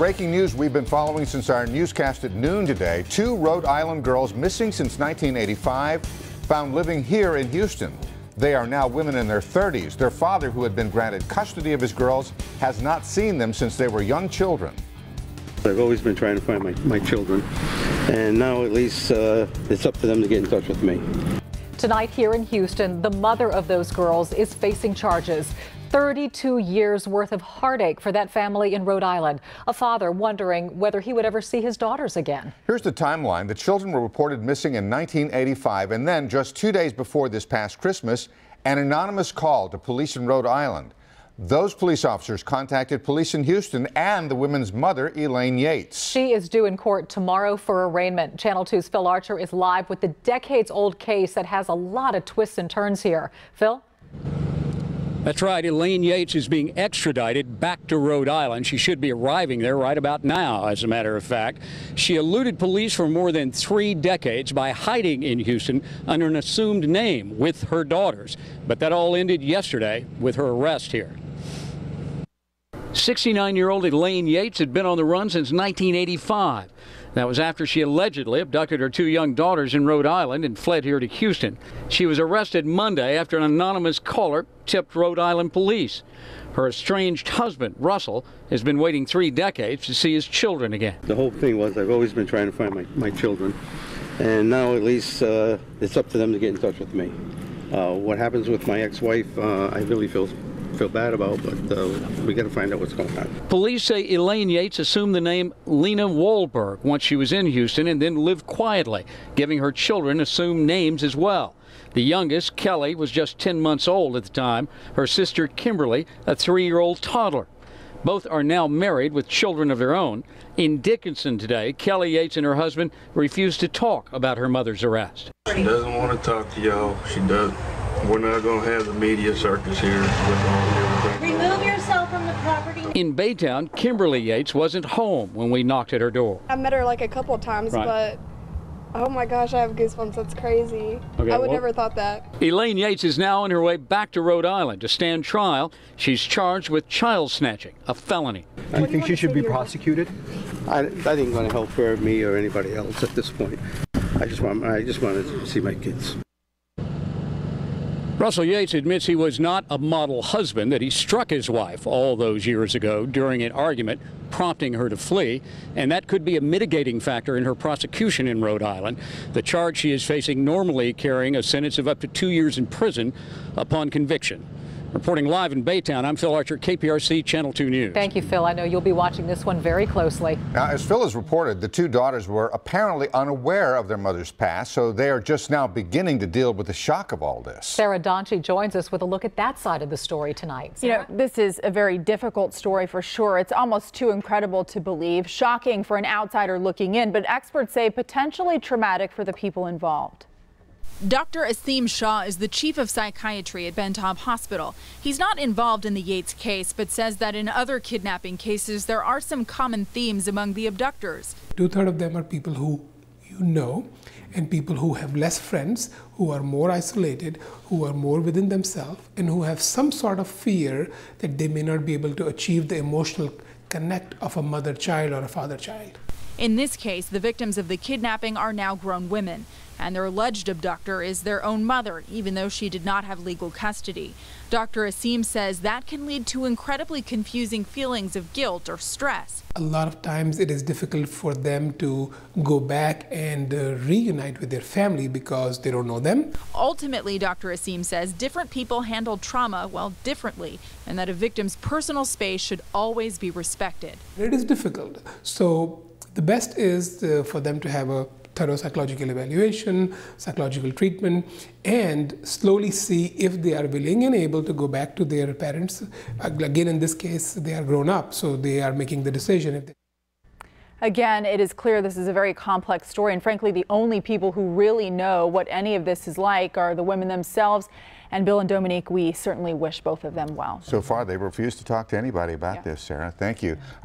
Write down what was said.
breaking news we've been following since our newscast at noon today. 2 Rhode Island girls missing since 1985, found living here in Houston. They are now women in their 30s. Their father, who had been granted custody of his girls, has not seen them since they were young children. I've always been trying to find my children, and now at least it's up to them to get in touch with me. Tonight here in Houston, the mother of those girls is facing charges. 32 years worth of heartache for that family in Rhode Island. A father wondering whether he would ever see his daughters again. Here's the timeline. The children were reported missing in 1985, and then just 2 days before this past Christmas, an anonymous call to police in Rhode Island. Those police officers contacted police in Houston and the women's mother, Elaine Yates. She is due in court tomorrow for arraignment. Channel 2's Phil Archer is live with the decades-old case that has a lot of twists and turns here. Phil? That's right. Elaine Yates is being extradited back to Rhode Island. She should be arriving there right about now, as a matter of fact. She eluded police for more than 3 decades by hiding in Houston under an assumed name with her daughters. But that all ended yesterday with her arrest here. 69-year-old Elaine Yates had been on the run since 1985. That was after she allegedly abducted her 2 young daughters in Rhode Island and fled here to Houston. She was arrested Monday after an anonymous caller tipped Rhode Island police. Her estranged husband, Russell, has been waiting 3 decades to see his children again. The whole thing was I've always been trying to find my children, and now at least it's up to them to get in touch with me. What happens with my ex-wife, I really feel bad about, but we got to find out what's going on. Police say Elaine Yates assumed the name Lena Wahlberg once she was in Houston and then lived quietly, giving her children assumed names as well. The youngest, Kelly, was just 10 months old at the time. Her sister, Kimberly, a 3-year-old toddler. Both are now married with children of their own. In Dickinson today, Kelly Yates and her husband refused to talk about her mother's arrest. She doesn't want to talk to y'all. She does. We're not going to have the media circus here. Remove yourself from the property. In Baytown, Kimberly Yates wasn't home when we knocked at her door. I met her like a couple of times, but oh my gosh, I have goosebumps. That's crazy. Okay, I would never thought that. Elaine Yates is now on her way back to Rhode Island to stand trial. She's charged with child snatching, a felony. Do you think she should be prosecuted? I think it's going to help for me or anybody else at this point. I just want to see my kids. Russell Yates admits he was not a model husband, that he struck his wife all those years ago during an argument, prompting her to flee, and that could be a mitigating factor in her prosecution in Rhode Island. The charge she is facing normally carrying a sentence of up to 2 years in prison upon conviction. Reporting live in Baytown, I'm Phil Archer, KPRC Channel 2 News. Thank you, Phil. I know you'll be watching this one very closely. Now, as Phil has reported, the 2 daughters were apparently unaware of their mother's past, so they are just now beginning to deal with the shock of all this. Sarah Donchi joins us with a look at that side of the story tonight. Sarah? You know, this is a very difficult story for sure. It's almost too incredible to believe, shocking for an outsider looking in, but experts say potentially traumatic for the people involved. Dr. Asim Shah is the chief of psychiatry at Bentop Hospital. He's not involved in the Yates case, but says that in other kidnapping cases, there are some common themes among the abductors. 2/3 of them are people who you know, and people who have less friends, who are more isolated, who are more within themselves, and who have some sort of fear that they may not be able to achieve the emotional connect of a mother-child or a father-child. In this case, the victims of the kidnapping are now grown women, and their alleged abductor is their own mother, even though she did not have legal custody. Dr. Asim says that can lead to incredibly confusing feelings of guilt or stress. A lot of times it is difficult for them to go back and reunite with their family because they don't know them. Ultimately, Dr. Asim says different people handle trauma, well, differently, and that a victim's personal space should always be respected. It is difficult. So the best is for them to have a thorough psychological evaluation, psychological treatment, and slowly see if they are willing and able to go back to their parents. Again, in this case, they are grown up, so they are making the decision. Again, it is clear this is a very complex story, and frankly, the only people who really know what any of this is like are the women themselves. And Bill and Dominique, we certainly wish both of them well. So far, they refuse to talk to anybody about this, Sarah. Thank you.